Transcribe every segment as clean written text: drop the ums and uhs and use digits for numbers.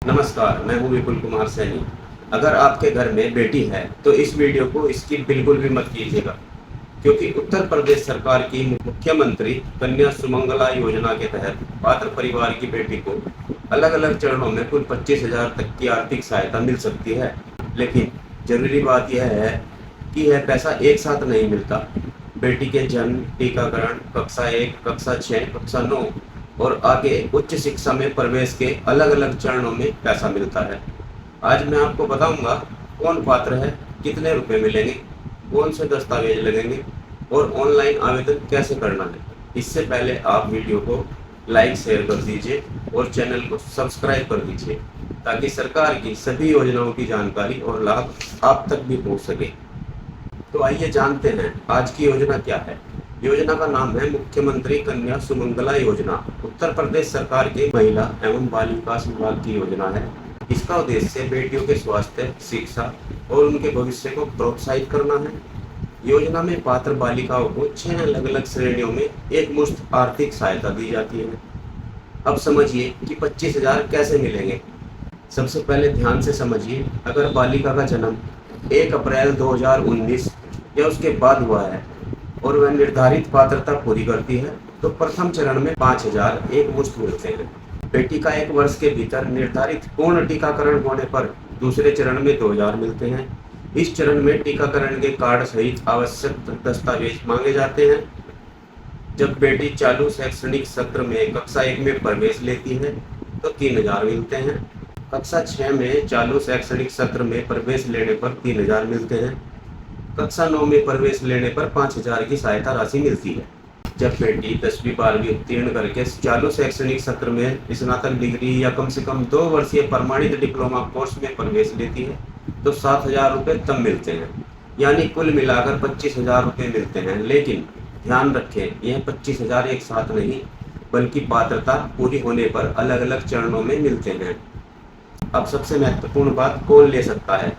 नमस्कार, मैं हूँ विपुल कुमार सैनी। अगर आपके घर में बेटी है तो इस वीडियो को स्किप बिल्कुल भी मत कीजिएगा, क्योंकि उत्तर प्रदेश सरकार की मुख्यमंत्री कन्या सुमंगला योजना के तहत पात्र परिवार की बेटी को अलग अलग चरणों में कुल 25,000 तक की आर्थिक सहायता मिल सकती है। लेकिन जरूरी बात यह है कि यह पैसा एक साथ नहीं मिलता। बेटी के जन्म, टीकाकरण, कक्षा 1, कक्षा 6, कक्षा 9 और आगे उच्च शिक्षा में प्रवेश के अलग अलग चरणों में पैसा मिलता है। आज मैं आपको बताऊंगा कौन पात्र है, कितने रुपए मिलेंगे, कौन से दस्तावेज लगेंगे और ऑनलाइन आवेदन कैसे करना है। इससे पहले आप वीडियो को लाइक शेयर कर दीजिए और चैनल को सब्सक्राइब कर दीजिए, ताकि सरकार की सभी योजनाओं की जानकारी और लाभ आप तक भी पहुंच सके। तो आइए जानते हैं आज की योजना क्या है। योजना का नाम है मुख्यमंत्री कन्या सुमंगला योजना। उत्तर प्रदेश सरकार के महिला एवं बाल विकास विभाग की योजना है। इसका उद्देश्य बेटियों के स्वास्थ्य, शिक्षा और उनके भविष्य को प्रोत्साहित करना है। योजना में पात्र बालिकाओं को 6 अलग अलग श्रेणियों में एक मुश्त आर्थिक सहायता दी जाती है। अब समझिए कि 25,000 कैसे मिलेंगे। सबसे पहले ध्यान से समझिए, अगर बालिका का जन्म 1 अप्रैल 2019 या उसके बाद हुआ है और वह निर्धारित पात्रता पूरी करती है तो प्रथम चरण में 5,000 एक मुश्त मिलते हैं। बेटी का 1 वर्ष के भीतर निर्धारित पूर्ण टीकाकरण होने पर दूसरे चरण में 2,000 मिलते हैं। इस चरण में टीकाकरण के कार्ड सहित आवश्यक दस्तावेज मांगे जाते हैं। जब बेटी चालू शैक्षणिक सत्र में कक्षा 1 में प्रवेश लेती है तो 3,000 मिलते हैं। कक्षा 6 में चालू शैक्षणिक सत्र में प्रवेश लेने पर 3,000 मिलते हैं। कक्षा 9 में प्रवेश लेने पर 5,000 की सहायता राशि मिलती है। जब बेटी 10वीं 12वीं उत्तीर्ण करके चालू शैक्षणिक सत्र में स्नातक डिग्री या कम से कम 2 वर्षीय प्रमाणित डिप्लोमा कोर्स में प्रवेश लेती है तो 7,000 रुपये तब मिलते हैं। यानी कुल मिलाकर 25,000 रुपये मिलते हैं। लेकिन ध्यान रखें, यह 25,000 एक साथ नहीं, बल्कि पात्रता पूरी होने पर अलग अलग चरणों में मिलते हैं। अब सबसे महत्वपूर्ण बात, कौन ले सकता है।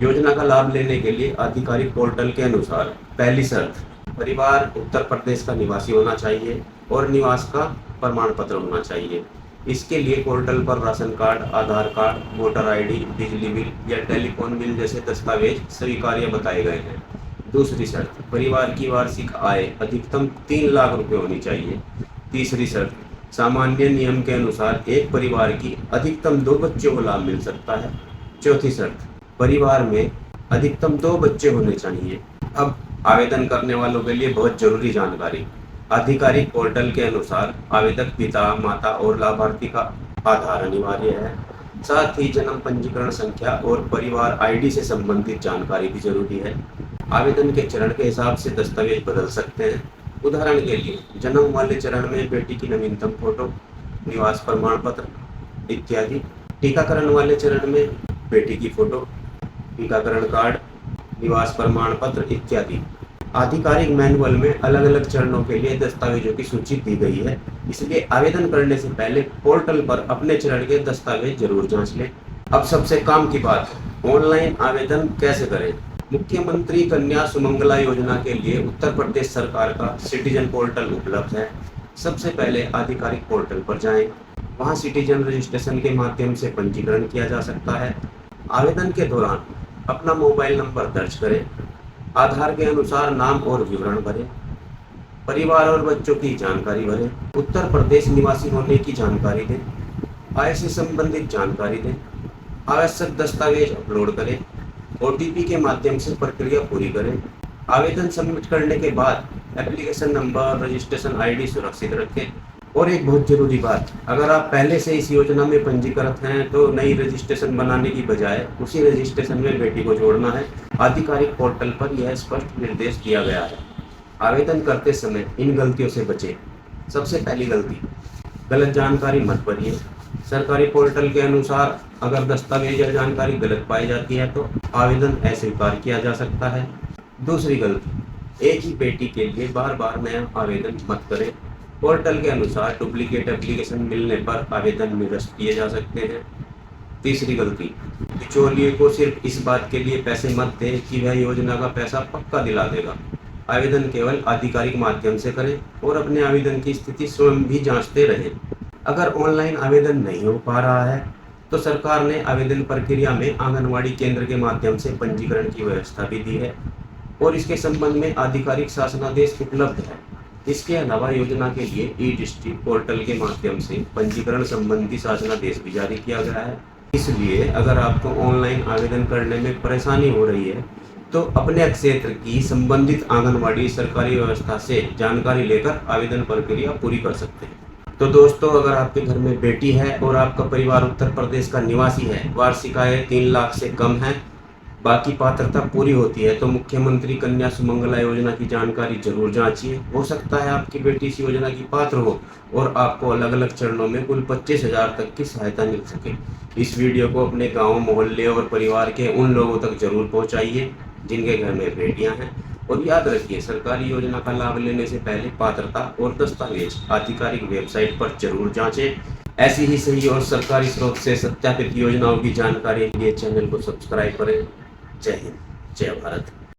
योजना का लाभ लेने के लिए आधिकारिक पोर्टल के अनुसार पहली शर्त, परिवार उत्तर प्रदेश का निवासी होना चाहिए और निवास का प्रमाण पत्र होना चाहिए। इसके लिए पोर्टल पर राशन कार्ड, आधार कार्ड, वोटर आईडी, बिजली बिल या टेलीफोन बिल जैसे दस्तावेज स्वीकार्य बताए गए हैं। दूसरी शर्त, परिवार की वार्षिक आय अधिकतम 3 लाख रुपए होनी चाहिए। तीसरी शर्त, सामान्य नियम के अनुसार एक परिवार की अधिकतम 2 बच्चों को लाभ मिल सकता है। चौथी शर्त, परिवार में अधिकतम 2 बच्चे होने चाहिए। अब आवेदन करने वालों के लिए बहुत जरूरी जानकारी। आधिकारिक पोर्टल के अनुसार आवेदक पिता, माता और लाभार्थी का आधार अनिवार्य है। साथ ही जन्म पंजीकरण संख्या और परिवार आईडी से संबंधित जानकारी भी जरूरी है। आवेदन के चरण के हिसाब से दस्तावेज बदल सकते हैं। उदाहरण के लिए जन्म वाले चरण में बेटी की नवीनतम फोटो, निवास प्रमाण पत्र इत्यादि। टीकाकरण वाले चरण में बेटी की फोटो, टीकाकरण कार्ड, निवास प्रमाण पत्र इत्यादि। आधिकारिक मैनुअल में अलग अलग चरणों के लिए दस्तावेजों की सूची दी गई है, इसलिए आवेदन करने से पहले पोर्टल पर अपने चरण के दस्तावेज जरूर जांच लें। अब सबसे काम की बात, ऑनलाइन आवेदन कैसे करें। मुख्यमंत्री कन्या सुमंगला योजना के लिए उत्तर प्रदेश सरकार का सिटीजन पोर्टल उपलब्ध है। सबसे पहले आधिकारिक पोर्टल पर जाएं, वहां सिटीजन रजिस्ट्रेशन के माध्यम से पंजीकरण किया जा सकता है। आवेदन के दौरान अपना मोबाइल नंबर दर्ज करें, आधार के अनुसार नाम और विवरण भरें, परिवार और बच्चों की जानकारी भरें, उत्तर प्रदेश निवासी होने की जानकारी दें, आय से संबंधित जानकारी दें, आवश्यक दस्तावेज अपलोड करें, ओटीपी के माध्यम से प्रक्रिया पूरी करें। आवेदन सबमिट करने के बाद एप्लीकेशन नंबर, रजिस्ट्रेशन आईडी सुरक्षित रखें। और एक बहुत जरूरी बात, अगर आप पहले से इस योजना में पंजीकृत हैं तो नई रजिस्ट्रेशन बनाने की बजाय उसी रजिस्ट्रेशन में बेटी को जोड़ना है। आधिकारिक पोर्टल पर यह स्पष्ट निर्देश दिया गया है। आवेदन करते समय इन गलतियों से बचें। सबसे पहली गलती, गलत जानकारी मत भरिए। सरकारी पोर्टल के अनुसार अगर दस्तावेज या जानकारी गलत पाई जाती है तो आवेदन अस्वीकार किया जा सकता है। दूसरी गलती, एक ही बेटी के लिए बार बार नया आवेदन मत करें। पोर्टल के अनुसार डुप्लीकेट एप्लीकेशन मिलने पर आवेदन निरस्त किए जा सकते हैं। तीसरी गलती, बिचौलिए को सिर्फ इस बात के लिए पैसे मत दें कि वह योजना का पैसा पक्का दिला देगा। आवेदन केवल आधिकारिक माध्यम से करें और अपने आवेदन की स्थिति स्वयं भी जांचते रहें। अगर ऑनलाइन आवेदन नहीं हो पा रहा है तो सरकार ने आवेदन प्रक्रिया में आंगनवाड़ी केंद्र के माध्यम से पंजीकरण की व्यवस्था भी दी है और इसके संबंध में आधिकारिक शासनादेश उपलब्ध है। इसके अलावा योजना के लिए ई डिस्ट्रिक्ट पोर्टल के माध्यम से पंजीकरण संबंधी शासनादेश भी जारी किया गया है। इसलिए अगर आपको ऑनलाइन आवेदन करने में परेशानी हो रही है तो अपने क्षेत्र की संबंधित आंगनवाड़ी सरकारी व्यवस्था से जानकारी लेकर आवेदन प्रक्रिया पूरी कर सकते हैं। तो दोस्तों, अगर आपके घर में बेटी है और आपका परिवार उत्तर प्रदेश का निवासी है, वार्षिक आय 3 लाख से कम है, बाकी पात्रता पूरी होती है, तो मुख्यमंत्री कन्या सुमंगला योजना की जानकारी जरूर जांचिए। हो सकता है आपकी बेटी इस योजना की पात्र हो और आपको अलग अलग चरणों में कुल 25,000 तक की सहायता मिल सके। इस वीडियो को अपने गांव, मोहल्ले और परिवार के उन लोगों तक जरूर पहुंचाइए जिनके घर में बेटियां हैं। और याद रखिए, सरकारी योजना का लाभ लेने से पहले पात्रता और दस्तावेज आधिकारिक वेबसाइट पर जरूर जांचें। ऐसी ही सही और सरकारी स्रोत से सत्यापित योजनाओं की जानकारी के लिए चैनल को सब्सक्राइब करें। जय हिंद, जय भारत।